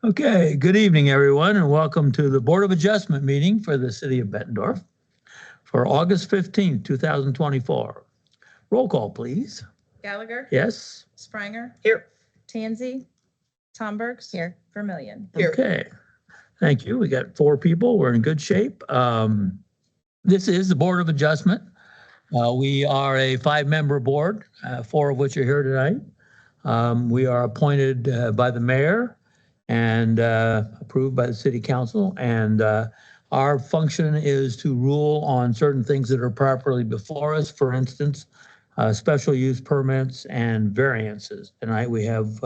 Okay, good evening, everyone, and welcome to the Board of Adjustment meeting for the City of Bettendorf for August 15th, 2024. Roll call, please. Gallagher? Yes? Spranger? Here. Tansey? Tombergs? Here. Vermillion? Here. Okay, thank you. We got 4 people. We're in good shape. This is the Board of Adjustment. We are a 5-member board, 4 of which are here tonight. We are appointed by the mayor and approved by the city council. And our function is to rule on certain things that are properly before us. For instance, special use permits and variances. Tonight we have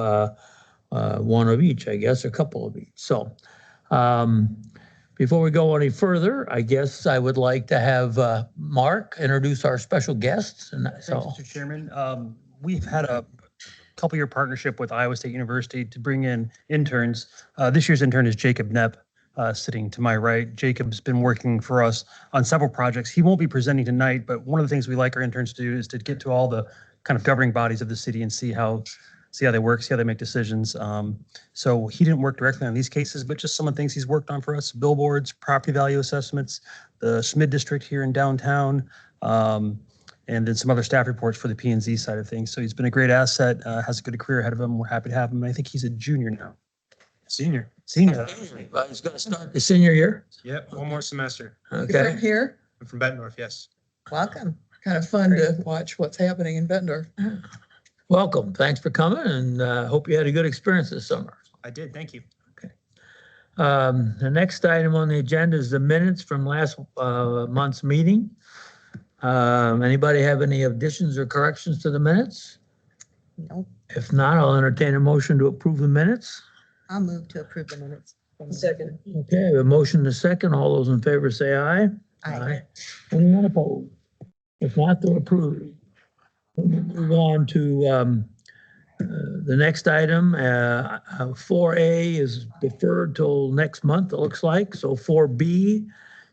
one of each, I guess, a couple of each. So before we go any further, I guess I would like to have Mark introduce our special guests. And so, Thanks, Mr. Chairman. We've had a couple-year partnership with Iowa State University to bring in interns. This year's intern is Jacob Knepp, sitting to my right. Jacob's been working for us on several projects. He won't be presenting tonight, but one of the things we like our interns to do is to get to all the kind of governing bodies of the city and see how they work, see how they make decisions. So he didn't work directly on these cases, but just some of the things he's worked on for us: billboards, property value assessments, the SMID district here in downtown, and then some other staff reports for the P&Z side of things. So he's been a great asset, has a good career ahead of him. We're happy to have him. I think he's a junior now. Senior. he's going to start the senior year. Yep, one more semester. Okay. From here. I'm from Bettendorf, yes. Welcome. Kind of fun to watch what's happening in Bettendorf. Welcome. Thanks for coming, and hope you had a good experience this summer. I did, thank you. The next item on the agenda is the minutes from last month's meeting. Anybody have any additions or corrections to the minutes? No. If not, I'll entertain a motion to approve the minutes. I'll move to approve the minutes. Second. Okay, a motion to second. All those in favor say aye. Aye. Anyone opposed? If not, they're approved. We'll move on to the next item. 4A is deferred till next month, it looks like. So 4B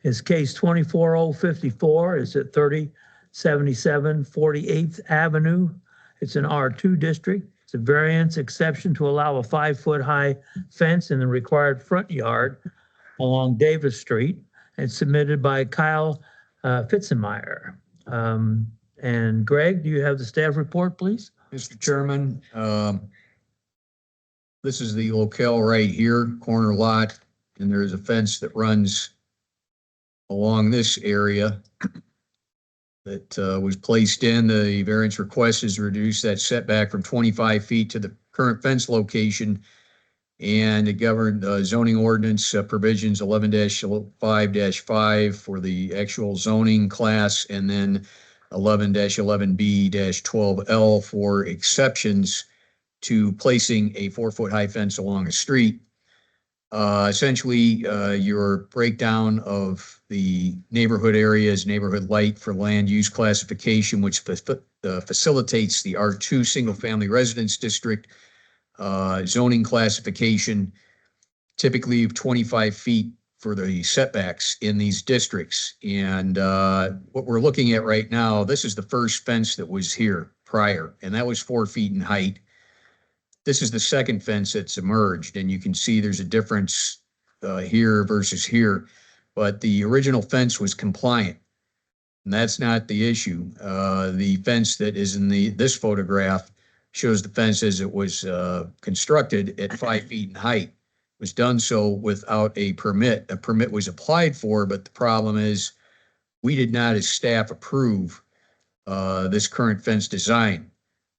is case 24054. It's at 3077 48th Avenue. It's an R2 district. It's a variance exception to allow a 5-foot high fence in the required front yard along Davis Street. It's submitted by Kyle Fitzenmeyer. And Greg, do you have the staff report, please? Mr. Chairman, this is the locale right here, corner lot, and there is a fence that runs along this area that was placed in. The variance request is to reduce that setback from 25 feet to the current fence location, and it governed zoning ordinance provisions 11-5-5 for the actual zoning class, and then 11-11B-12L for exceptions to placing a 4-foot high fence along a street. Essentially, your breakdown of the neighborhood areas, neighborhood light for land use classification, which facilitates the R2 single family residence district zoning classification, typically of 25 feet for the setbacks in these districts. And what we're looking at right now, this is the first fence that was here prior, and that was 4 feet in height. This is the second fence that's emerged, and you can see there's a difference here versus here, but the original fence was compliant, and that's not the issue. The fence that is in this photograph shows the fence as it was constructed at 5 feet in height. Was done so without a permit. A permit was applied for, but the problem is we did not, as staff, approve this current fence design.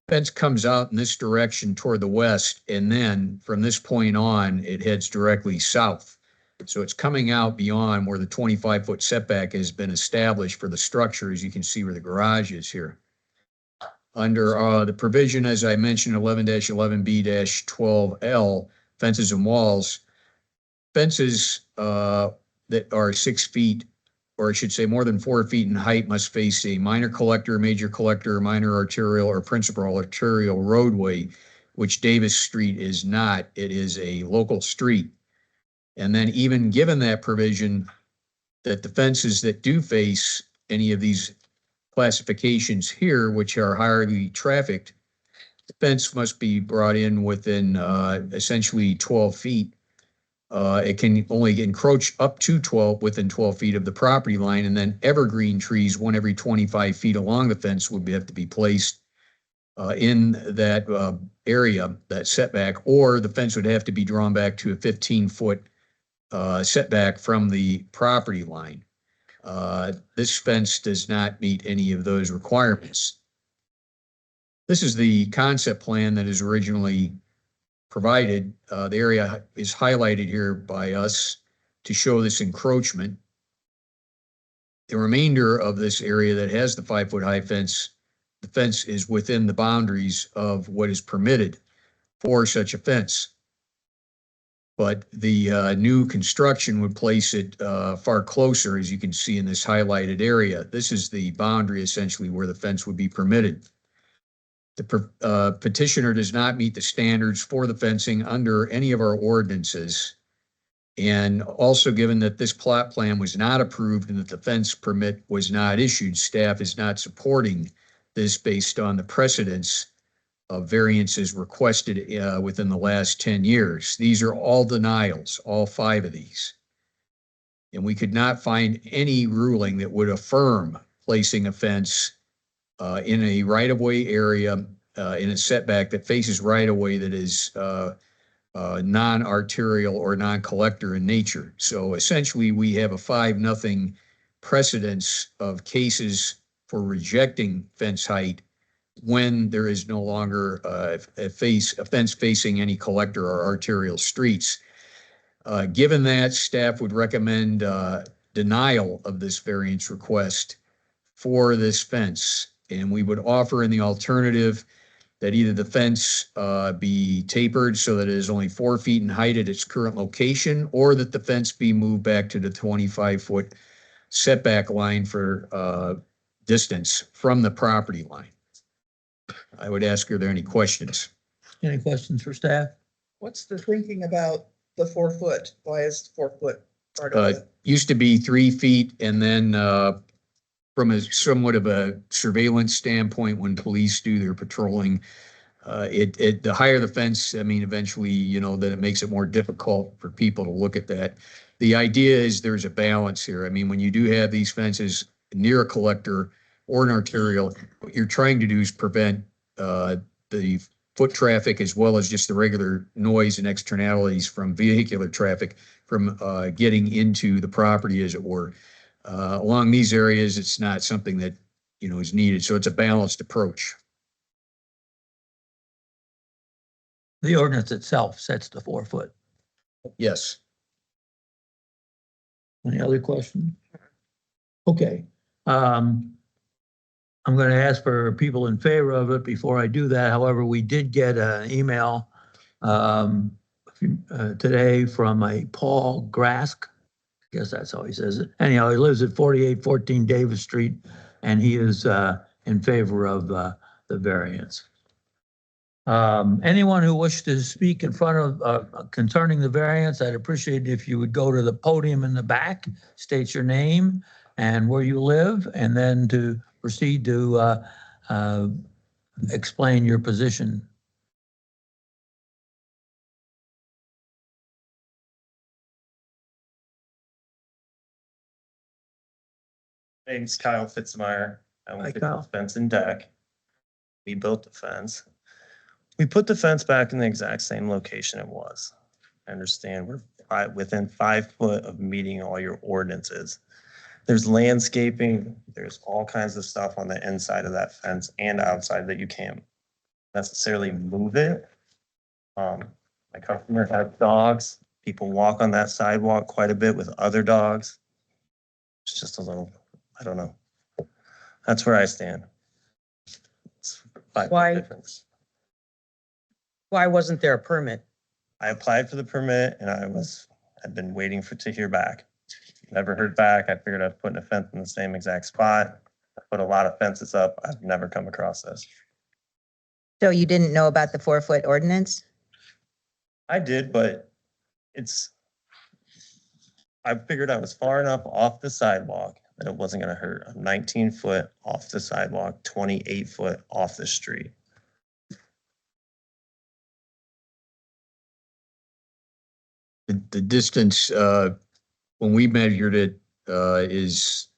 Fence comes out in this direction toward the west, and then from this point on, it heads directly south. So it's coming out beyond where the 25-foot setback has been established for the structure, as you can see where the garage is here. Under the provision, as I mentioned, 11-11B-12L, fences and walls, fences that are 6 feet, or I should say more than 4 feet in height, must face a minor collector, major collector, minor arterial, or principal arterial roadway, which Davis Street is not. It is a local street. And then even given that provision, that the fences that do face any of these classifications here, which are highly trafficked, the fence must be brought in within essentially 12 feet It can only encroach up to 12, within 12 feet of the property line, and then evergreen trees, one every 25 feet along the fence would have to be placed in that area, that setback, or the fence would have to be drawn back to a 15-foot setback from the property line. This fence does not meet any of those requirements. This is the concept plan that is originally provided. The area is highlighted here by us to show this encroachment. The remainder of this area that has the 5-foot high fence, the fence is within the boundaries of what is permitted for such a fence. But the new construction would place it far closer, as you can see in this highlighted area. This is the boundary essentially where the fence would be permitted. The petitioner does not meet the standards for the fencing under any of our ordinances. And also, given that this plot plan was not approved and that the fence permit was not issued, staff is not supporting this based on the precedents of variances requested within the last 10 years. These are all denials, all 5 of these. And we could not find any ruling that would affirm placing a fence in a right-of-way area, in a setback that faces right-of-way that is non-arterial or non-collector in nature. So essentially, we have a 5-0 precedence of cases for rejecting fence height when there is no longer a fence facing any collector or arterial streets. Given that, staff would recommend denial of this variance request for this fence. And we would offer in the alternative that either the fence be tapered so that it is only 4 feet in height at its current location, or that the fence be moved back to the 25-foot setback line for distance from the property line. I would ask, are there any questions? Any questions for staff? What's the thinking about the 4 foot? Why is 4 foot part of it? Used to be 3 feet, and then from a somewhat of a surveillance standpoint, when police do their patrolling, the higher the fence, I mean, eventually, you know, that it makes it more difficult for people to look at that. The idea is there's a balance here. I mean, when you do have these fences near a collector or an arterial, what you're trying to do is prevent the foot traffic, as well as just the regular noise and externalities from vehicular traffic from getting into the property, as it were. Along these areas, it's not something that, you know, is needed. So it's a balanced approach. The ordinance itself sets the 4 foot. Yes. Any other questions? Okay. I'm going to ask for people in favor of it before I do that. However, we did get an email today from a Paul Grask. I guess that's how he says it. Anyhow, he lives at 4814 Davis Street, and he is in favor of the variance. Anyone who wishes to speak in front of concerning the variance, I'd appreciate it if you would go to the podium in the back, state your name and where you live, and then to proceed to explain your position. Name's Kyle Fitzmeyer. I Hi, went to Kyle. the fence and deck. We built the fence. We put the fence back in the exact same location it was. I understand we're within 5 foot of meeting all your ordinances. There's landscaping, there's all kinds of stuff on the inside of that fence and outside that you can't necessarily move it. My customer has dogs. People walk on that sidewalk quite a bit with other dogs. It's just a little, I don't know. That's where I stand. It's 5 foot Why? difference. Why wasn't there a permit? I applied for the permit and I've been waiting to hear back. Never heard back. I figured I'd put a fence in the same exact spot. I put a lot of fences up. I've never come across this. So you didn't know about the 4 foot ordinance? I did, but I figured I was far enough off the sidewalk that it wasn't gonna hurt. I'm 19 foot off the sidewalk, 28 foot off the street. The distance, when we measured it, is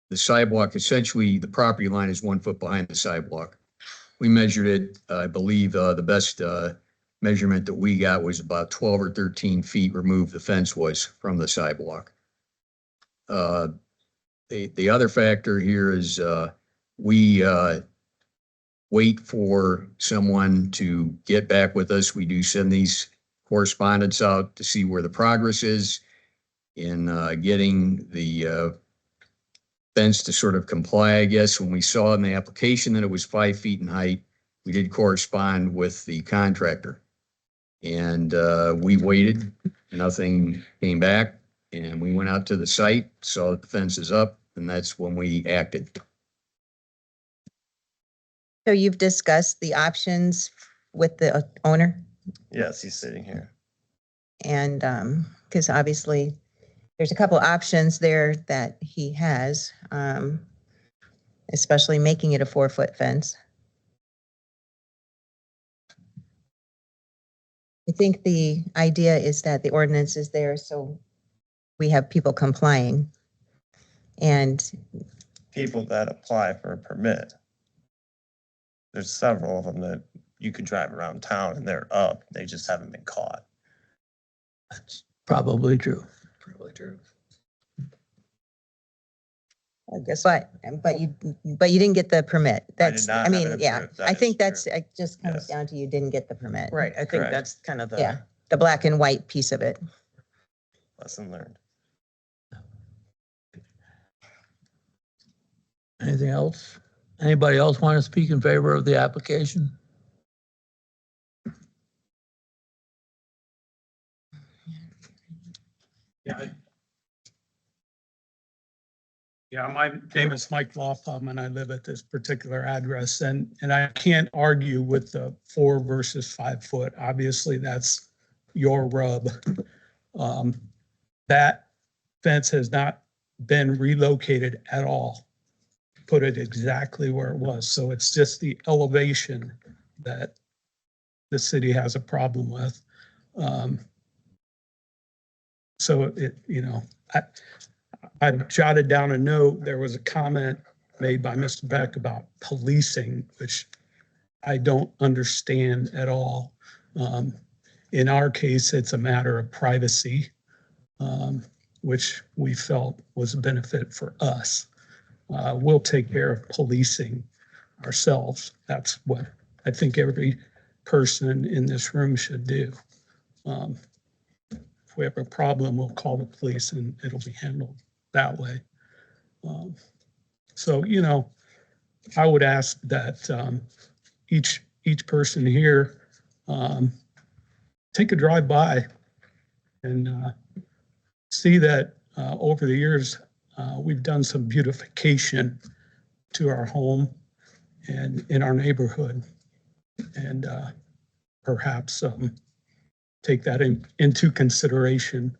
the sidewalk, essentially, the property line is 1 foot behind the sidewalk. We measured it, I believe, the best measurement that we got was about 12 or 13 feet removed the fence was from the sidewalk. The other factor here is we wait for someone to get back with us. We do send these correspondence out to see where the progress is in getting the fence to sort of comply, I guess. When we saw in the application that it was 5 feet in height, we did correspond with the contractor. And we waited, nothing came back, and we went out to the site, saw that the fence is up, and that's when we acted. So you've discussed the options with the owner? Yes, he's sitting here. And because obviously there's a couple options there that he has, especially making it a 4-foot fence. I think the idea is that the ordinance is there so we have people complying. And People that apply for a permit. There's several of them that you could drive around town and they're up. They just haven't been caught. That's probably true. Probably true. I guess, but you didn't get the permit. That's, not I have mean, it yeah, approved. That I is think that's, true. it just comes Yes. down to you didn't get the permit. Right, I think Correct. that's kind of Yeah, the, the black and white piece of it. Lesson learned. Anything else? Anybody else want to speak in favor of the application? Yeah. Yeah, my name is Mike Lotham and I live at this particular address and I can't argue with the 4 versus 5 foot. Obviously, that's your rub. That fence has not been relocated at all. Put it exactly where it was. So it's just the elevation that the city has a problem with. So it, you know, I jotted down a note. There was a comment made by Mr. Beck about policing, which I don't understand at all. In our case, it's a matter of privacy, which we felt was a benefit for us. We'll take care of policing ourselves. That's what I think every person in this room should do. If we have a problem, we'll call the police and it'll be handled that way. So, you know, I would ask that each person here take a drive by and see that over the years, we've done some beautification to our home and in our neighborhood. And perhaps take that into consideration.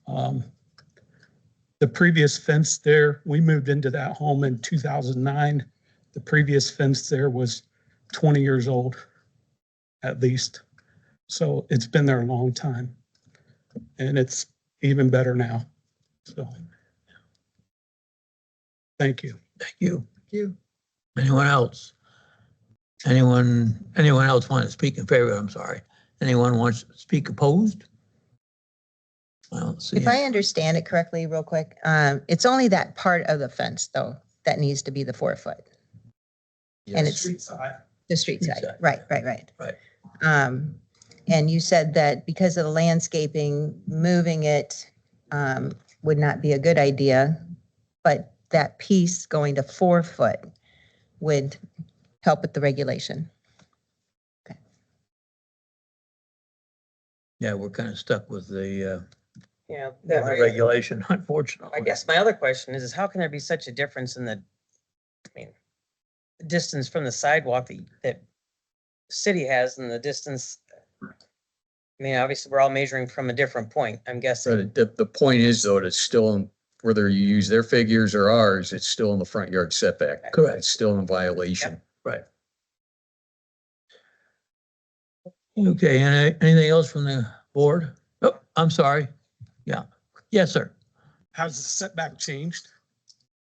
The previous fence there, we moved into that home in 2009. The previous fence there was 20 years old, at least. So it's been there a long time. And it's even better now. So thank you. Thank you. Thank you. Anyone else? Anyone else want to speak in favor? I'm sorry. Anyone wants to speak opposed? I don't see. If I understand it correctly, real quick, it's only that part of the fence though, that needs to be the 4 foot. And it's the street side. side. Right. Right. And you said that because of the landscaping, moving it would not be a good idea, but that piece going to 4 foot would help with the regulation. Yeah, we're kind of stuck with the yeah. regulation, unfortunately. I guess my other question is how can there be such a difference in the, I mean, the distance from the sidewalk that city has and the distance? I mean, obviously, we're all measuring from a different point, I'm guessing. But the point is, though, it's still, whether you use their figures or ours, it's still in the front yard setback. Correct. It's still in violation. Right. Okay, and anything else from the board? Oh, I'm sorry. Yeah. Yes, sir. Has the setback changed?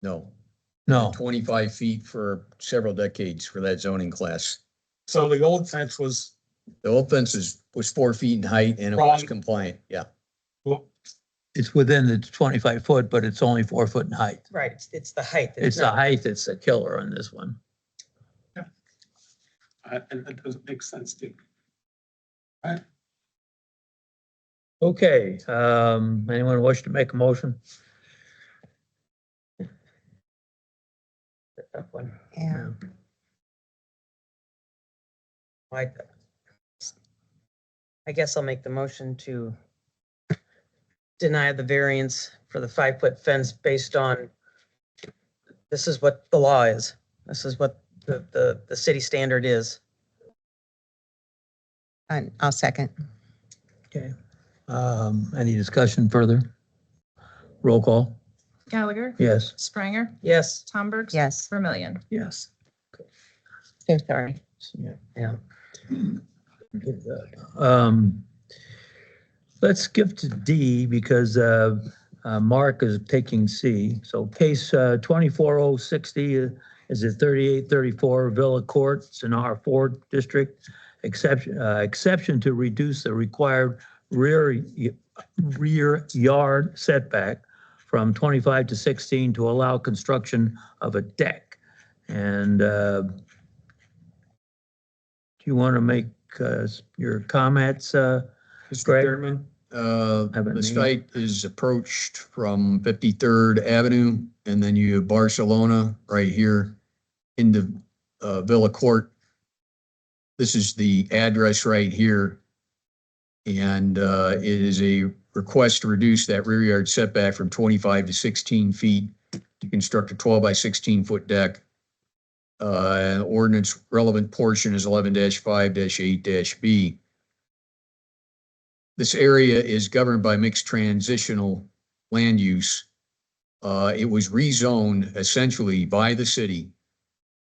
No, No, 25 feet for several decades for that zoning class. So the old fence was, The old fence was 4 feet in height and it was Right. compliant, yeah. well, it's within the 25 foot, but it's only 4 foot in height. Right, it's the height. It's the not- height that's the killer on this one. and that doesn't make sense to me. Okay, anyone wish to make a motion? Tough one. Yeah. I guess I'll make the motion to deny the variance for the 5-foot fence based on, this is what the law is. This is what the city standard is. And I'll second. Okay. Any discussion further? Roll call? Gallagher, Yes. Spranger, Yes. Tom Burks. Yes. Vermillion. Yes. So sorry. Yeah. Let's skip to D because Mark is taking C. So case 24060 is at 3834 Villa Court. It's an R4 district. Exception to reduce the required rear yard setback from 25 to 16 to allow construction of a deck. And do you want to make your comments? Mr. Greg? Chairman, Have a the name. site is approached from 53rd Avenue, and then you have Barcelona right here into Villa Court. This is the address right here. And it is a request to reduce that rear yard setback from 25 to 16 feet to construct a 12 by 16 foot deck. Ordinance relevant portion is 11-5-8-B. This area is governed by mixed transitional land use. It was rezoned essentially by the city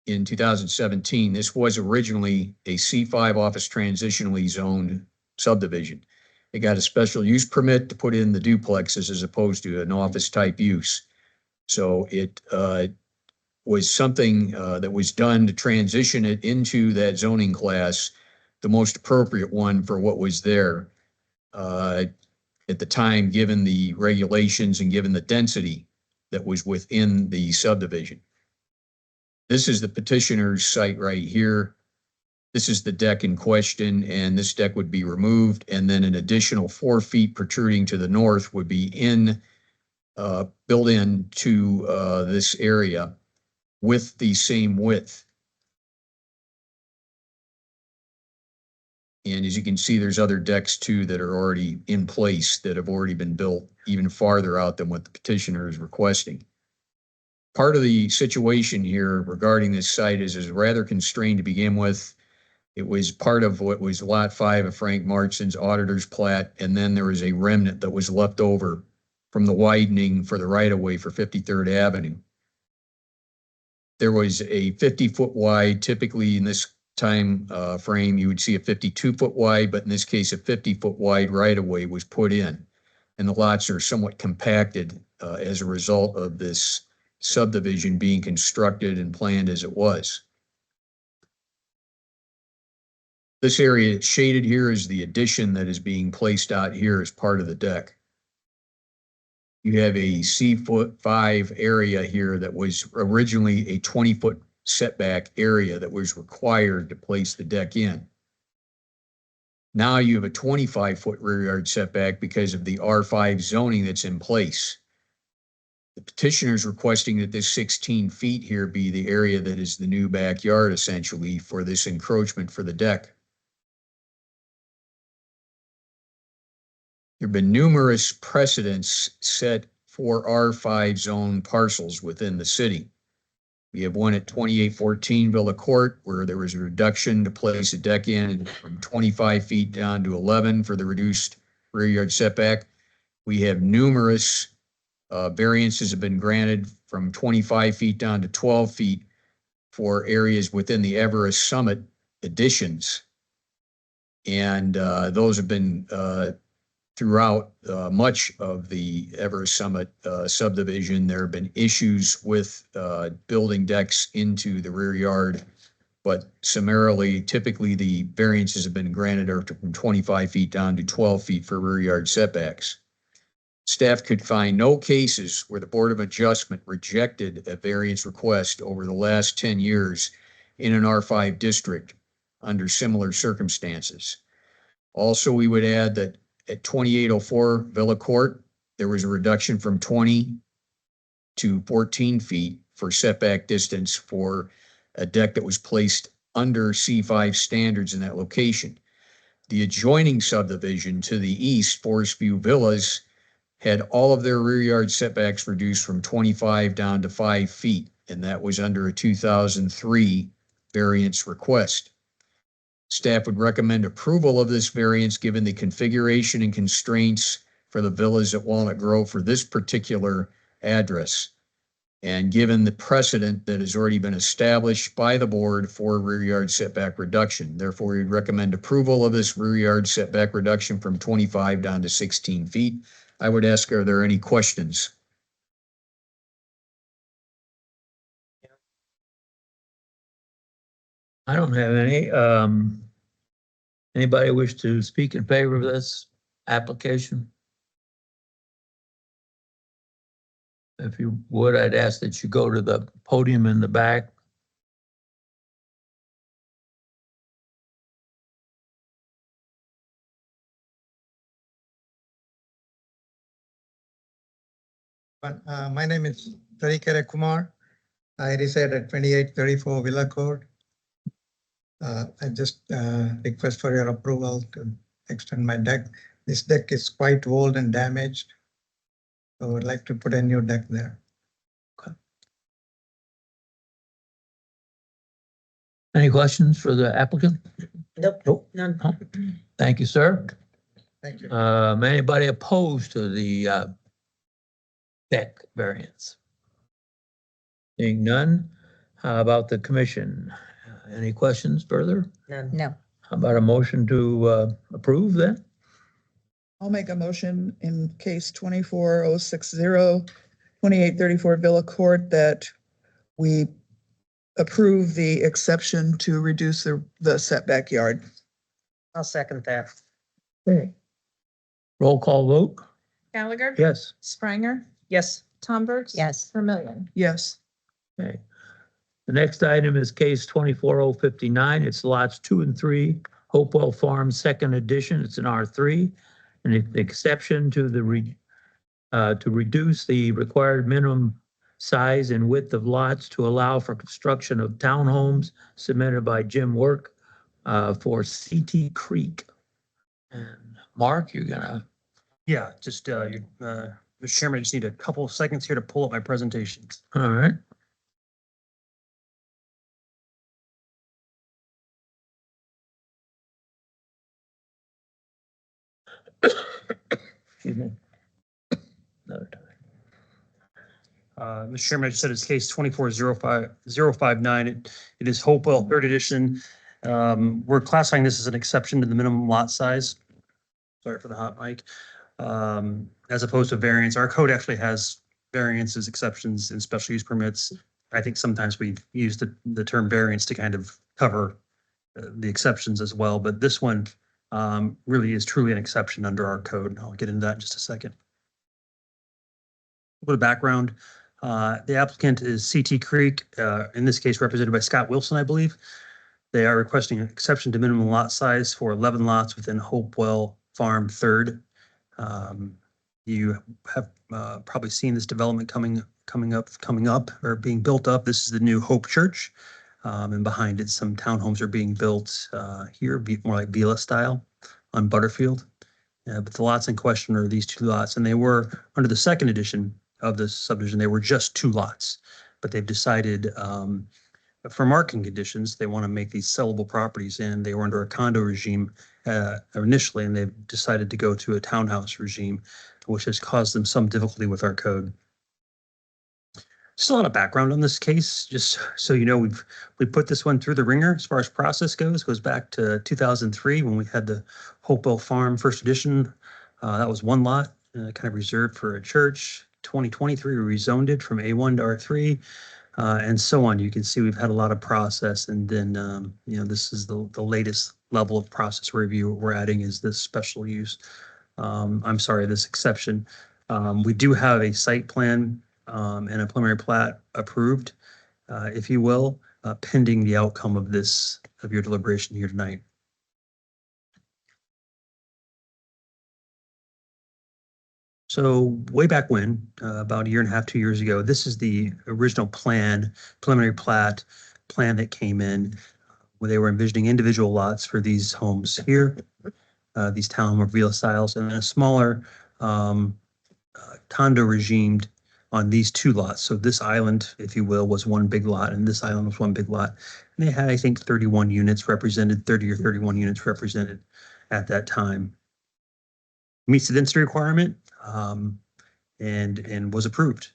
in 2017. This was originally a C5 office transitionally zoned subdivision. It got a special use permit to put in the duplexes as opposed to an office type use. So it was something that was done to transition it into that zoning class, the most appropriate one for what was there at the time, given the regulations and given the density that was within the subdivision. This is the petitioner's site right here. This is the deck in question, and this deck would be removed, and then an additional 4 feet protruding to the north would be built into this area with the same width. And as you can see, there's other decks too that are already in place that have already been built even farther out than what the petitioner is requesting. Part of the situation here regarding this site is rather constrained to begin with. It was part of what was Lot 5 of Frank Marchin's auditor's plat, and then there was a remnant that was left over from the widening for the right-of-way for 53rd Avenue. There was a 50-foot wide, typically in this time frame, you would see a 52-foot wide, but in this case, a 50-foot wide right-of-way was put in. And the lots are somewhat compacted as a result of this subdivision being constructed and planned as it was. This area shaded here is the addition that is being placed out here as part of the deck. You have a C5 area here that was originally a 20-foot setback area that was required to place the deck in. Now you have a 25-foot rear yard setback because of the R5 zoning that's in place. The petitioner is requesting that this 16 feet here be the area that is the new backyard essentially for this encroachment for the deck. There have been numerous precedents set for R5 zone parcels within the city. We have one at 2814 Villa Court where there was a reduction to place a deck in from 25 feet down to 11 for the reduced rear yard setback. We have numerous variances have been granted from 25 feet down to 12 feet for areas within the Everest Summit additions. And those have been throughout much of the Everest Summit subdivision, there have been issues with building decks into the rear yard. But summarily, typically the variances have been granted are from 25 feet down to 12 feet for rear yard setbacks. Staff could find no cases where the Board of Adjustment rejected a variance request over the last 10 years in an R5 district under similar circumstances. Also, we would add that at 2804 Villa Court, there was a reduction from 20 to 14 feet for setback distance for a deck that was placed under C5 standards in that location. The adjoining subdivision to the east, Forest View Villas, had all of their rear yard setbacks reduced from 25 down to 5 feet, and that was under a 2003 variance request. Staff would recommend approval of this variance given the configuration and constraints for the villas at Walnut Grove for this particular address, and given the precedent that has already been established by the board for rear yard setback reduction. Therefore, we'd recommend approval of this rear yard setback reduction from 25 down to 16 feet. I would ask, are there any questions? I don't have any. Anybody wish to speak in favor of this application? If you would, I'd ask that you go to the podium in the back. My name is Tarikere Kumar. I reside at 2834 Villa Court. I just request for your approval to extend my deck. This deck is quite old and damaged. So I would like to put a new deck there. Any questions for the applicant? Nope, none. Thank you, sir. Thank you. Anybody opposed to the deck variance? Seeing none, how about the commission? Any questions further? None. No. How about a motion to approve then? I'll make a motion in case 24060, 2834 Villa Court, that we approve the exception to reduce the setback yard. I'll second that. Okay. Roll call vote? Gallagher? Yes. Spranger? Yes. Tom Burks? Yes. Vermillion? Yes. Okay. The next item is case 24059. It's lots 2 and 3, Hopewell Farm, second edition. It's an R3. And the exception to to reduce the required minimum size and width of lots to allow for construction of townhomes submitted by Jim Work for CT Creek. And Mark, you're gonna, Yeah, just, Mr. Chairman, I just need a couple of seconds here to pull up my presentations. all right. Excuse me. Another time. Mr. Chairman, I just said it's case 2405059. It is Hopewell third edition. We're classifying this as an exception to the minimum lot size. Sorry for the hot mic. As opposed to variance. Our code actually has variances, exceptions, and special use permits. I think sometimes we use the term variance to kind of cover the exceptions as well, but this one really is truly an exception under our code. I'll get into that in just a second. A little background. The applicant is CT Creek, in this case represented by Scott Wilson, I believe. They are requesting an exception to minimum lot size for 11 lots within Hopewell Farm Third. You have probably seen this development coming up or being built up. This is the new Hope Church. And behind it, some townhomes are being built here, more like Villa style on Butterfield. But the lots in question are these 2 lots, and they were under the second edition of this subdivision. They were just 2 lots, but they've decided for marketing conditions, they want to make these sellable properties, and they were under a condo regime initially, and they've decided to go to a townhouse regime, which has caused them some difficulty with our code. Just a lot of background on this case, just so you know, we put this one through the ringer as far as process goes. It goes back to 2003 when we had the Hopewell Farm first edition That was one lot, kind of reserved for a church. 2023, we rezoned it from A1 to R3, and so on. You can see we've had a lot of process, and then, this is the latest level of process review we're adding is this special use. This exception. We do have a site plan and a preliminary plat approved, if you will, pending the outcome of your deliberation here tonight. So way back when, about a year and a half, 2 years ago, this is the original preliminary plat plan that came in where they were envisioning individual lots for these homes here, these townhome or villa styles, and then a smaller condo regimed on these two lots. So this island, if you will, was one big lot, and this island was one big lot. And they had, I think, 31 units represented, 30 or 31 units represented at that time. Meets the density requirement, and was approved.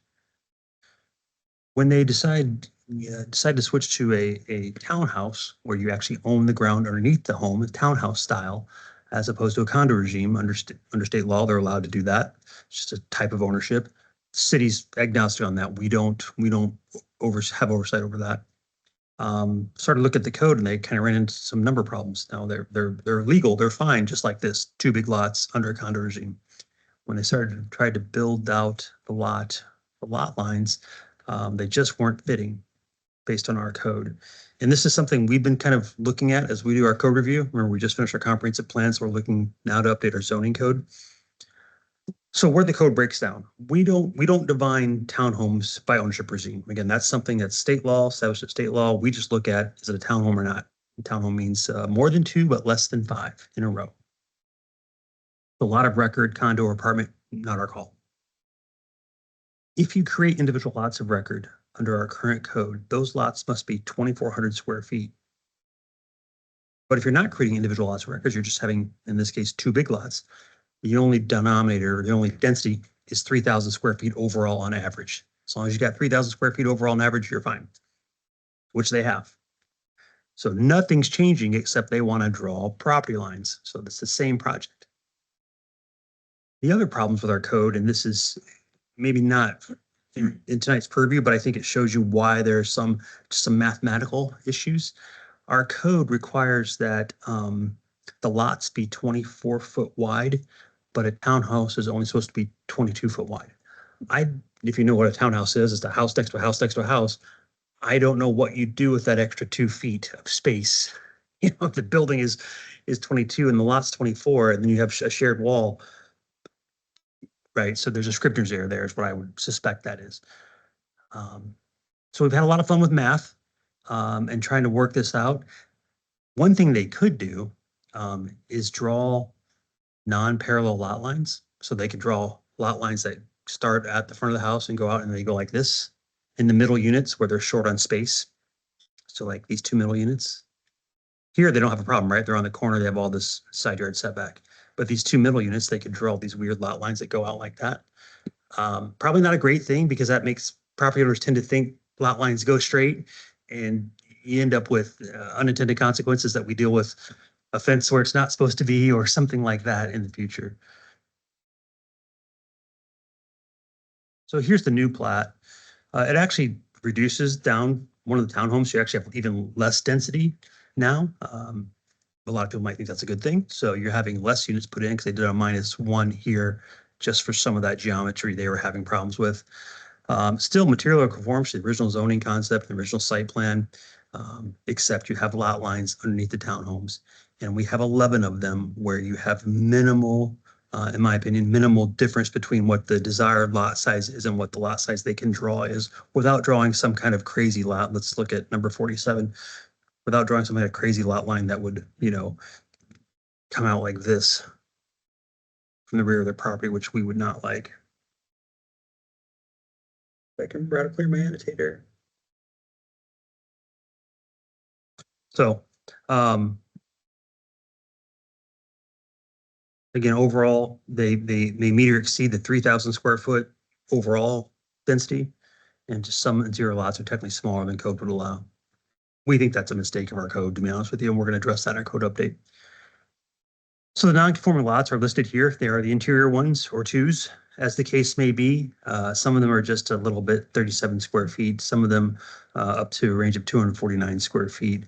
When they decide to switch to a townhouse where you actually own the ground underneath the home, a townhouse style, as opposed to a condo regime, under state law, they're allowed to do that. It's just a type of ownership. City's agnostic on that. We don't have oversight over that. Started to look at the code, and they kind of ran into some number problems. Now they're legal, they're fine, just like this, two big lots under a condo regime. When they started to try to build out the lot lines, they just weren't fitting based on our code. And this is something we've been kind of looking at as we do our code review. Remember, we just finished our comprehensive plan, so we're looking now to update our zoning code. So where the code breaks down, we don't define townhomes by ownership regime. Again, that's something that's state law, established at state law. We just look at, is it a townhome or not? Townhome means more than two, but less than five in a row. A lot of record, condo or apartment, not our call. If you create individual lots of record under our current code, those lots must be 2,400 square feet. But if you're not creating individual lots of records, you're just having, in this case, two big lots, the only denominator, the only density is 3,000 square feet overall on average. As long as you got 3,000 square feet overall on average, you're fine, which they have. So nothing's changing except they want to draw property lines. So it's the same project. The other problems with our code, and this is maybe not in tonight's purview, but I think it shows you why there's some mathematical issues. Our code requires that the lots be 24 foot wide, but a townhouse is only supposed to be 22 foot wide. If you know what a townhouse is, it's a house next to a house next to a house. I don't know what you do with that extra 2 feet of space. If the building is 22 and the lot's 24, and then you have a shared wall, right? So there's a Scribner's error there is what I would suspect that is. So we've had a lot of fun with math and trying to work this out. One thing they could do is draw non-parallel lot lines. So they could draw lot lines that start at the front of the house and go out, and they go like this in the middle units where they're short on space. So like these two middle units. Here, they don't have a problem, right? They're on the corner. They have all this side yard setback. But these two middle units, they could draw these weird lot lines that go out like that. Probably not a great thing because that makes property owners tend to think lot lines go straight, and you end up with unintended consequences that we deal with a fence where it's not supposed to be or something like that in the future. So here's the new plat. It actually reduces down one of the townhomes. So you actually have even less density now. A lot of people might think that's a good thing. So you're having less units put in because they did a -1 here just for some of that geometry they were having problems with. Still material conforms to the original zoning concept, the original site plan, except you have lot lines underneath the townhomes. And we have 11 of them where you have minimal, in my opinion, minimal difference between what the desired lot size is and what the lot size they can draw is without drawing some kind of crazy lot. Let's look at number 47. Without drawing some kind of crazy lot line that would, come out like this from the rear of their property, which we would not like. If I can try to clear my annotator. So, again, overall, they meet or exceed the 3,000 square foot overall density, and just some zero lots are technically smaller than code would allow. We think that's a mistake of our code, to be honest with you, and we're going to address that in our code update. So the non-conforming lots are listed here. They are the interior ones or twos, as the case may be. Some of them are just a little bit 37 square feet, some of them up to a range of 249 square feet.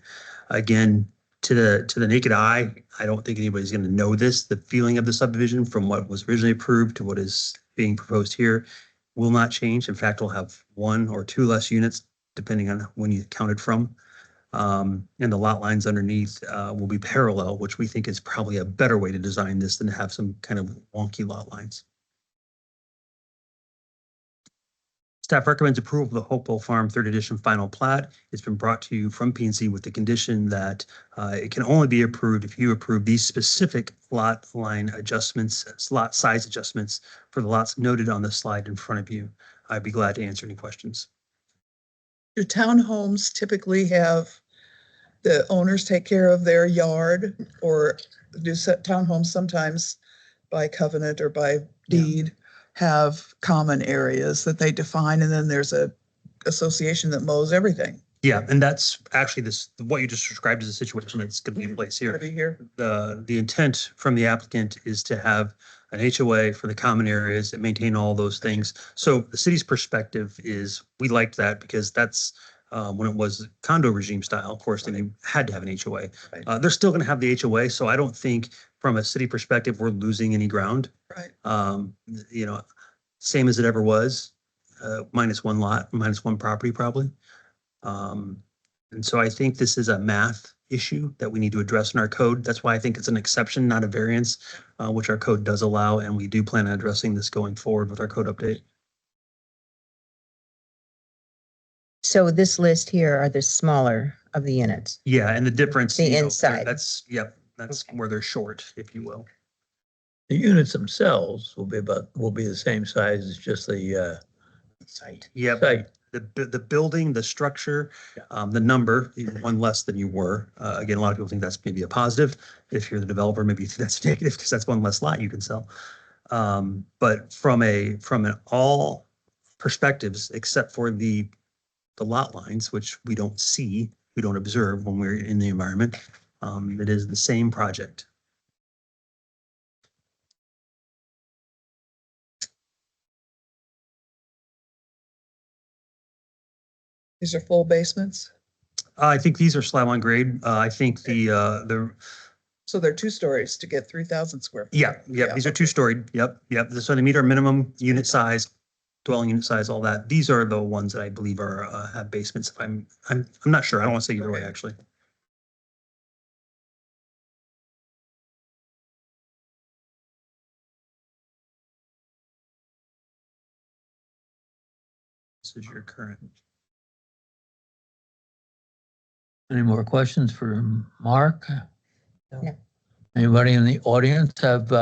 Again, to the naked eye, I don't think anybody's going to know this. The feeling of the subdivision from what was originally approved to what is being proposed here will not change. In fact, we'll have one or two less units depending on when you counted from. And the lot lines underneath will be parallel, which we think is probably a better way to design this than to have some kind of wonky lot lines. Staff recommends approval of the Hopewell Farm Third Edition Final Plat. It's been brought to you from P&Z with the condition that it can only be approved if you approve these specific lot line adjustments, lot size adjustments for the lots noted on the slide in front of you. I'd be glad to answer any questions. Do townhomes typically have the owners take care of their yard, or do townhomes sometimes by covenant or by deed have common areas that they define, and then there's a association that mows everything? Yeah, and that's actually this, what you just described as a situation that's going to be in place here. Already here. The intent from the applicant is to have an HOA for the common areas that maintain all those things. So the city's perspective is, we liked that because that's when it was condo regime style, of course, then they had to have an HOA. Right. They're still going to have the HOA, so I don't think from a city perspective, we're losing any ground. Right. You know, same as it ever was, minus one lot, minus one property probably. And so I think this is a math issue that we need to address in our code. That's why I think it's an exception, not a variance, which our code does allow. And we do plan on addressing this going forward with our code update. So this list here are the smaller of the units. Yeah, and the difference. The you know, inside. That's, yep, that's where they're short, if you will. The units themselves will be the same size as just the Site. Yeah, site. the building, the structure, the number, one less than you were. Again, a lot of people think that's maybe a positive. If you're the developer, maybe you think that's negative because that's one less lot you can sell. But from an all perspectives, except for the lot lines, which we don't see, we don't observe when we're in the environment, it is the same project. These are full basements, I think these are slab on grade. I think the so they're 2 stories to get 3,000 square feet. yeah, these are 2-storied. Yep. So they meet our minimum unit size, dwelling unit size, all that. These are the ones that I believe are have basements. I'm not sure. I don't want to say either way, Okay. actually. This is your current. Any more questions for Mark? No. Anybody in the audience have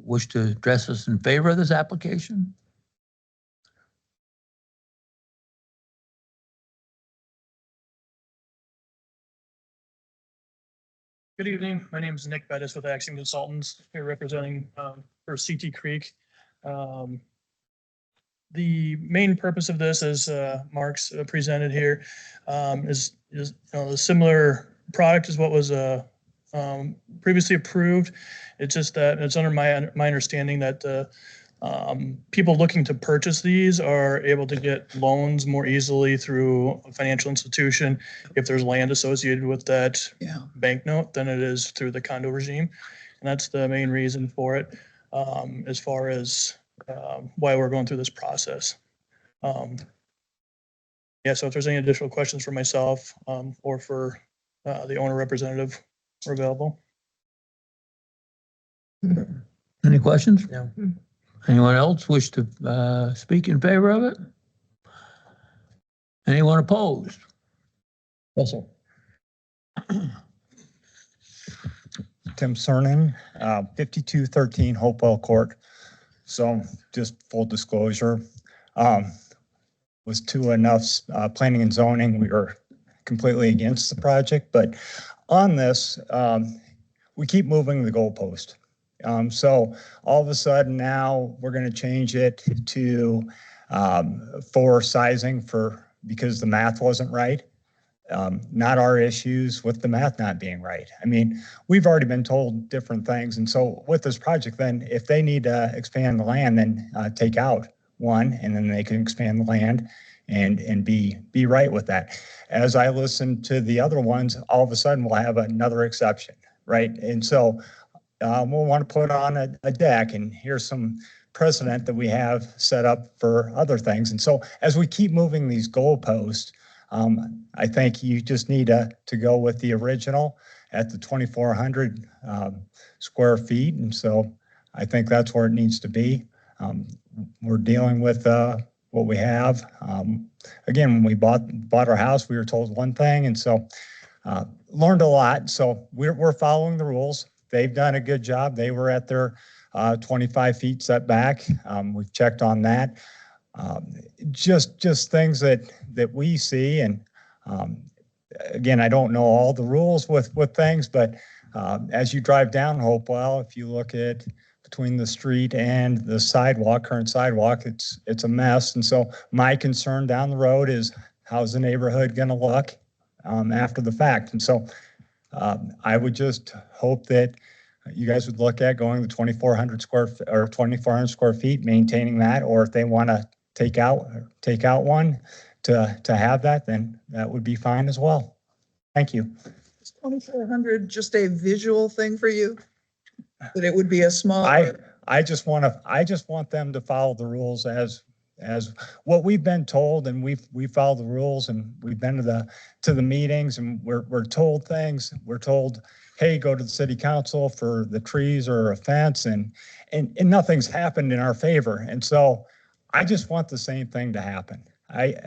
wish to address us in favor of this application? Good evening. My name is Nick Bettis with Axiom Consultants, here representing for CT Creek. The main purpose of this, as Mark's presented here, is a similar product as what was previously approved. It's just that it's under my understanding that people looking to purchase these are able to get loans more easily through a financial institution if there's land associated with that Yeah. banknote than it is through the condo regime. And that's the main reason for it, as far as why we're going through this process. Yeah, so if there's any additional questions for myself or for the owner representative, we're available. Any questions? No. Anyone else wish to speak in favor of it? Anyone opposed? Yes, sir. Tim Cernan, 5213 Hopewell Court. So just full disclosure, was to enough planning and zoning, we were completely against the project, but on this, we keep moving the goalpost. So all of a sudden now we're going to change it to for sizing because the math wasn't right. not our issues with the math not being right. I mean, we've already been told different things. And so with this project, then if they need to expand the land, then take out one, and then they can expand the land and be right with that. As I listen to the other ones, all of a sudden we'll have another exception, right? And so we'll want to put on a deck, and here's some precedent that we have set up for other things. And so as we keep moving these goalposts, I think you just need to go with the original at the 2,400 square feet. And so I think that's where it needs to be. We're dealing with what we have. Again, when we bought our house, we were told one thing, and so learned a lot. So we're following the rules. They've done a good job. They were at their 25 feet setback. We've checked on that. Just things that we see. And again, I don't know all the rules with things, but as you drive down Hopewell, if you look at between the street and the sidewalk, current sidewalk, it's a mess. And so my concern down the road is, how's the neighborhood going to look after the fact? And so I would just hope that you guys would look at going to 2,400 square feet, maintaining that, or if they want to take out one to have that, then that would be fine as well. Thank you. Is 2,400 just a visual thing for you? That it would be a small. I just want them to follow the rules as what we've been told, and we follow the rules, and we've been to the meetings, and we're told things. We're told, hey, go to the city council for the trees or a fence, and nothing's happened in our favor. And so I just want the same thing to happen. We're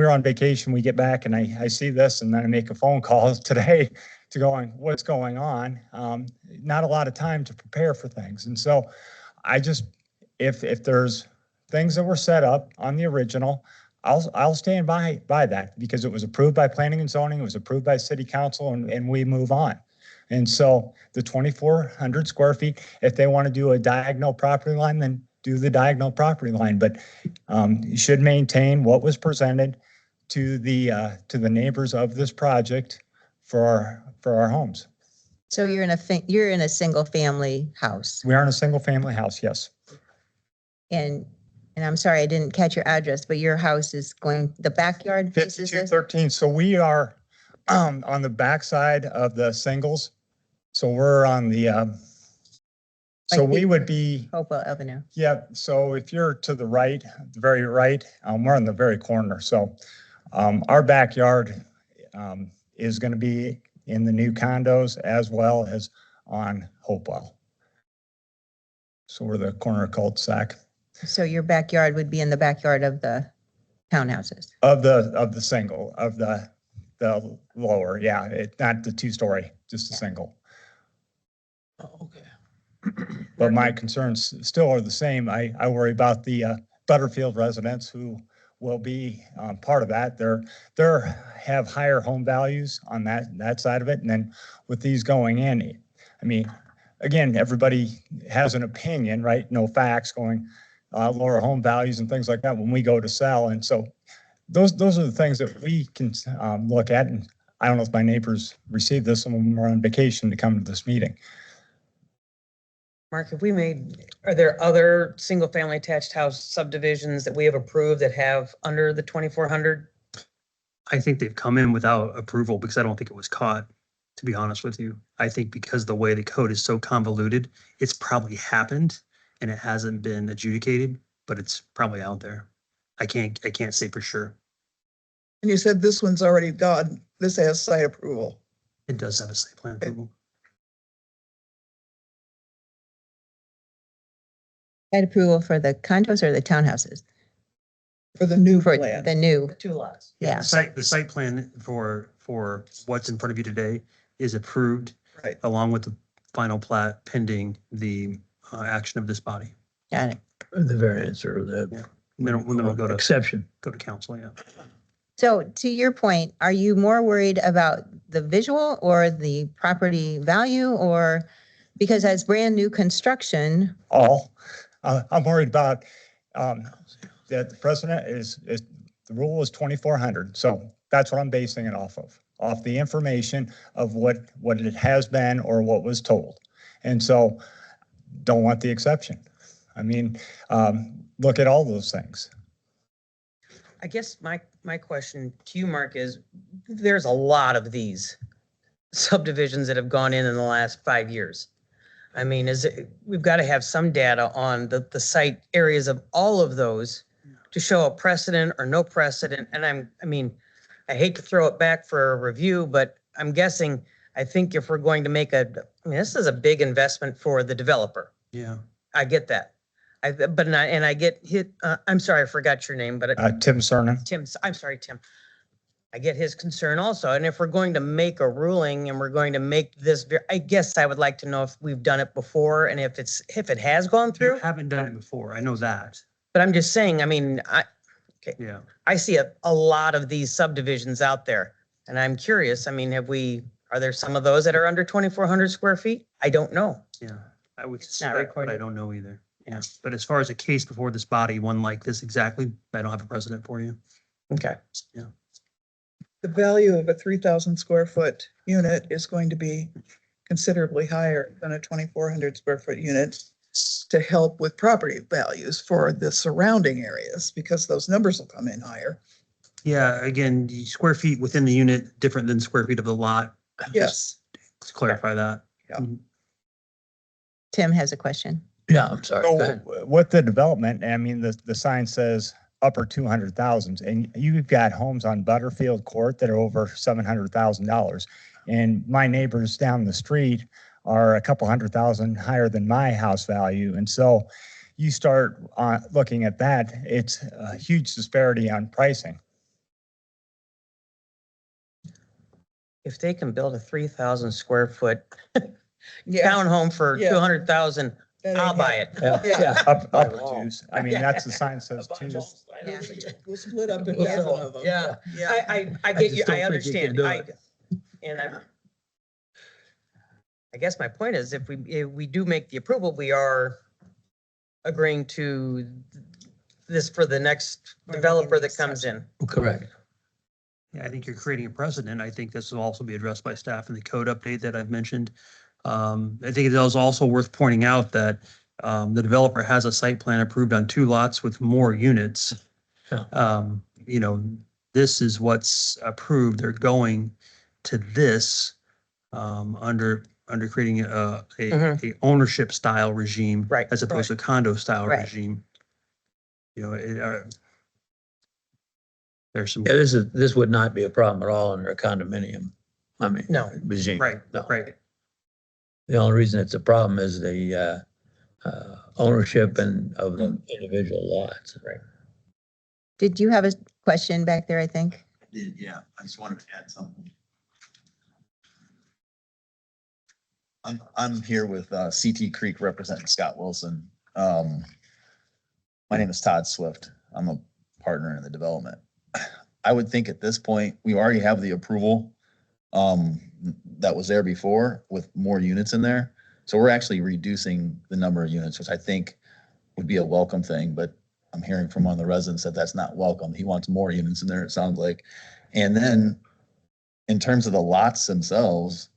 on vacation, we get back, and I see this, and then I make a phone call today to going, what's going on? Not a lot of time to prepare for things. And so I just, if there's things that were set up on the original, I'll stand by that, because it was approved by planning and zoning, it was approved by city council, and we move on. And so the 2,400 square feet, if they want to do a diagonal property line, then do the diagonal property line, but you should maintain what was presented to the neighbors of this project for our homes. So you're in a single family house, We are in a single family house, yes. and I'm sorry, I didn't catch your address, but your house is going, the backyard faces this? 5213. So we are on the backside of the singles. So we're on the so we would be, Hopewell Avenue. yeah. So if you're to the right, the very right, we're on the very corner. So our backyard is going to be in the new condos as well as on Hopewell. So we're the corner cul-de-sac So your backyard would be in the backyard of the townhouses? of the single, of the lower. Yeah, not the 2-story, just a single. Oh, okay. But my concerns still are the same. I worry about the Butterfield residents who will be part of that. They're have higher home values on that side of it. And then with these going in, I mean, again, everybody has an opinion, right? No facts, going lower home values and things like that when we go to sell. And so those are the things that we can look at. And I don't know if my neighbors received this when we're on vacation to come to this meeting. Mark, are there other single-family attached house subdivisions that we have approved that have under the 2,400? I think they've come in without approval because I don't think it was caught, to be honest with you. I think because the way the code is so convoluted, it's probably happened and it hasn't been adjudicated, but it's probably out there. I can't say for sure. And you said this one's already gone. This has site approval. It does have a site plan approval. Site approval for the condos or the townhouses? For the new For plan. the new, 2 lots. yeah. The site plan for what's in front of you today is approved. Right. Along with the final plat pending the action of this body. Got it. The variance or the Then it'll go to exception. council, yeah. So to your point, are you more worried about the visual or the property value, or because as brand new construction? I'm worried about that the president is The rule is 2,400. So that's what I'm basing it off the information of what it has been or what was told. And so don't want the exception. I mean, look at all those things. I guess my question to you, Mark, is there's a lot of these subdivisions that have gone in the last 5 years. I mean, we've got to have some data on the site areas of all of those to show a precedent or no precedent. And I mean, I hate to throw it back for a review, but I'm guessing, I think if we're going to make this is a big investment for the developer. Yeah. I get that. I get hit, I'm sorry, I forgot your name, but Tim Cernan. I'm sorry, Tim. I get his concern also. And if we're going to make a ruling and we're going to make this, I guess I would like to know if we've done it before and if it has gone You through. haven't done it before. I know that. But I'm just saying, I mean, Yeah. I see a lot of these subdivisions out there and I'm curious. I mean, are there some of those that are under 2,400 square feet? I don't know. Yeah. I would not suspect, but I recorded. don't know either. Yeah. But as far as a case before this body, one like this exactly, I don't have a precedent for you. Okay. Yeah. The value of a 3,000 square foot unit is going to be considerably higher than a 2,400 square foot unit to help with property values for the surrounding areas, because those numbers will come in higher. Yeah. Again, the square feet within the unit, different than square feet of the lot. Yes. Just to clarify that. Yeah. Mhm. Tim has a question. Yeah, I'm sorry. Go So ahead. with the development, I mean, the sign says upper 200,000s, and you've got homes on Butterfield Court that are over $700,000. And my neighbors down the street are a couple $100,000 higher than my house value. And so you start looking at that, it's a huge disparity on pricing. If they can build a 3,000 square foot Yeah. townhome for Yeah. 200,000, that I'll ain't buy it. Yeah, yeah. Up to, I mean, that's the sign says two. Yeah. We'll split up a Yeah. dozen of them. Yeah. Yeah. I get just you, don't I think you can understand. do it. I guess my point is if we do make the approval, we are agreeing to this for the next developer that comes in. Correct. Yeah, I think you're creating a precedent. I think this will also be addressed by staff in the code update that I've mentioned. I think it is also worth pointing out that the developer has a site plan approved on 2 lots with more units. Yeah. You know, this is what's approved. They're going to this under creating a ownership style regime. Right. As opposed to condo style Right. regime. You know, there's some. Yeah, this would not be a problem at all under a condominium. I mean. No. Regime. Right, No. right. The only reason it's a problem is the ownership and of the individual lots. Right. Did you have a question back there, I think? Yeah, I just wanted to add something. I'm here with CT Creek representing Scott Wilson. My name is Todd Swift. I'm a partner in the development. I would think at this point, we already have the approval that was there before with more units in there. So we're actually reducing the number of units, which I think would be a welcome thing, but I'm hearing from one of the residents that that's not welcome. He wants more units in there, it sounds like. And then in terms of the lots themselves,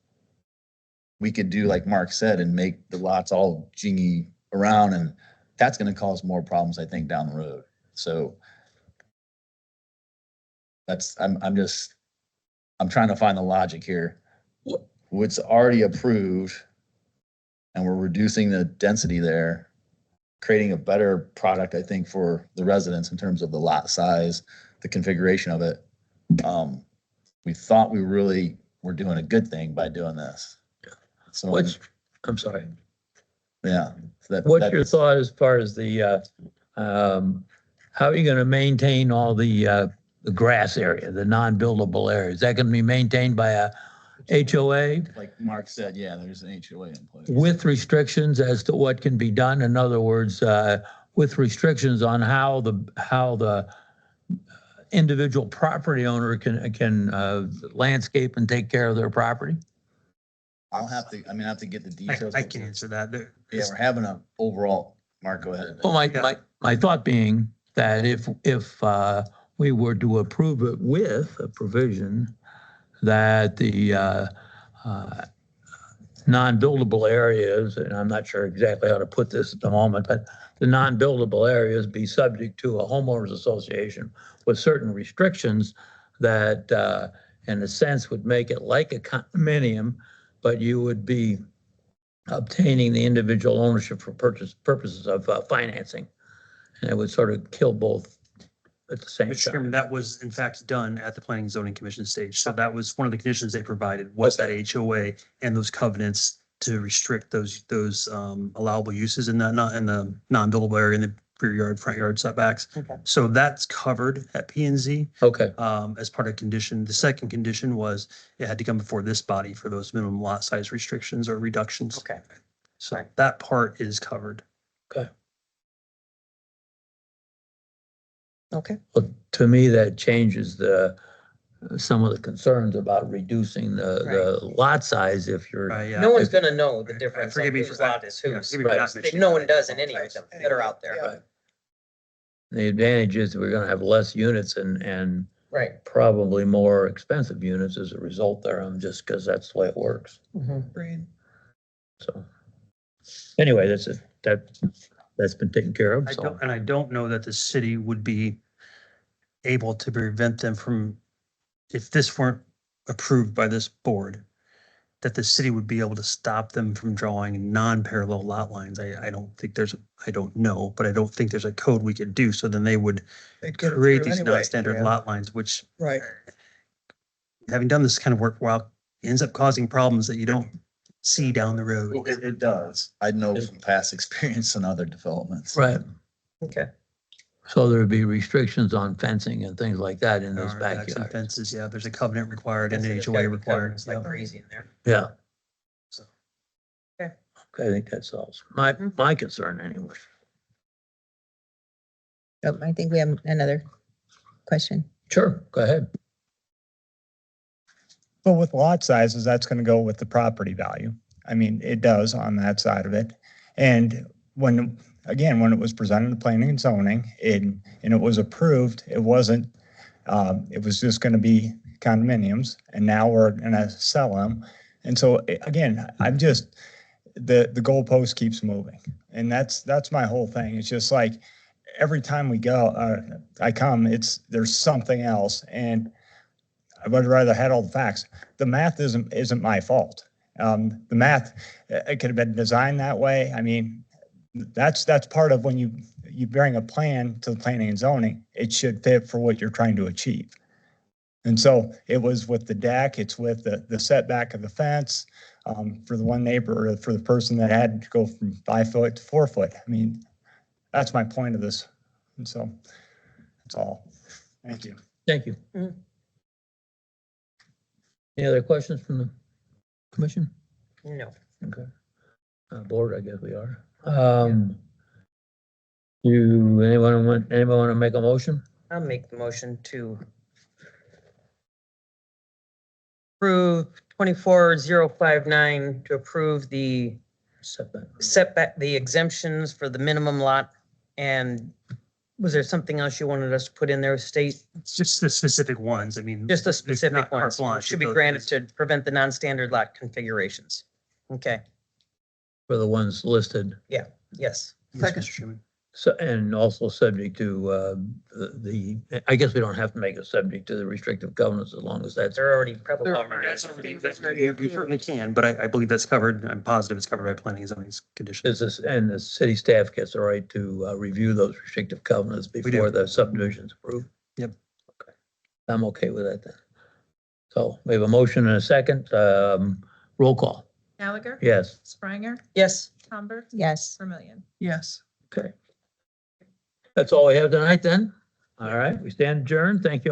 we could do like Mark said and make the lots all jingy around, and that's going to cause more problems, I think, down the road. So that's, I'm trying to find the logic here. What's already approved and we're reducing the density there, creating a better product, I think, for the residents in terms of the lot size, the configuration of it. We thought we really were doing a good thing by doing this. So, I'm sorry. yeah. What's your thought as far as the, how are you going to maintain all the grass area, the non-buildable area? Is that going to be maintained by a HOA Like Mark said, yeah, there's an HOA in place. with restrictions as to what can be done? In other words, with restrictions on how the individual property owner can landscape and take care of their property? I'll have to, I have to get the details. I can answer that. Yeah, we're having an overall, Mark, go ahead. Well, my thought being that if we were to approve it with a provision that the non-buildable areas, and I'm not sure exactly how to put this at the moment, but the non-buildable areas be subject to a homeowners association with certain restrictions that, in a sense, would make it like a condominium, but you would be obtaining the individual ownership for purposes of financing. And it would sort of kill both at the same Mr. time. Chairman, that was in fact done at the Planning and Zoning Commission stage. So that was one of the conditions they provided was that HOA and those covenants to restrict those allowable uses in the non-buildable area in the rear yard, front yard setbacks. Okay. So that's covered at P and Z Okay, as part of condition. The second condition was it had to come before this body for those minimum lot size restrictions or reductions. Okay. So Right. that part is covered. Okay. well, to me, that changes some of the concerns about reducing the lot size if you're, Yeah. No one's gonna know the difference Forgive of me whose for- lot is yeah, whose. forgive me for not Right. mentioning No that. one does in any of them that are out there. Yeah. the advantage is we're gonna have less units and Right. probably more expensive units as a result thereof, just because that's the way it works. Green. So anyway, that's been taken care of, so. I don't know that the city would be able to prevent them from, if this weren't approved by this board, that the city would be able to stop them from drawing non-parallel lot lines. I don't think I don't know, but I don't think there's a code we could do. So then they would They'd get it create through these anyway, non-standard yeah. lot lines, which Right. having done this kind of work, well, ends up causing problems that you don't see down the road. Well, it does. I know from past experience and other developments. Right, Okay. so there'd be restrictions on fencing and things like that in There those are decks and backyards. fences, yeah, there's a covenant required and an There's HOA gotta be required. covenants Like yeah. crazy in there. Yeah. So. Okay. Okay, I think that solves my concern anyway. Oh, I think we have another question. Sure, go ahead. But with lot sizes, that's going to go with the property value. I mean, it does on that side of it. And when it was presented to planning and zoning and it was approved, it wasn't, it was just going to be condominiums and now we're going to sell them. And so again, the goalpost keeps moving. And that's my whole thing. It's just like every time we go, there's something else. And I would rather had all the facts. The math isn't my fault. The math, it could have been designed that way. I mean, that's part of when you bring a plan to the planning and zoning, it should fit for what you're trying to achieve. And so it was with the deck, it's with the setback of the fence, for the one neighbor, or for the person that had to go from 5 foot to 4 foot. I mean, that's my point of this. And so that's all. Thank you. Thank you. Mhm. Any other questions from the commission? No. Okay. Board, I guess we are. Anyone want to make a motion? I'll make the motion to approve 24059 to approve the setback, the exemptions for the minimum lot. And was there something else you wanted us to put in there, state? It's just the specific ones. I mean. Just the it's specific not carte ones blanche. should be It's- granted to prevent the non-standard lot configurations. Okay, For the ones listed, yes. Yes, Second. Mr. Chairman. so, and also subject to, I guess we don't have to make it subject to the restrictive covenants as long as that's. They're already probably. You certainly can, but I believe that's covered. I'm positive it's covered by planning and zoning conditions. And the city staff gets the right to review those restrictive covenants do. before the subdivision's approved. Yep. Okay, I'm okay with that then. So we have a motion and a second, roll call. Gallagher? Yes, Spranger? Yes. Tomber? Yes. Vermillion? Yes. okay. That's all we have tonight then. All right, we stand adjourned. Thank you all.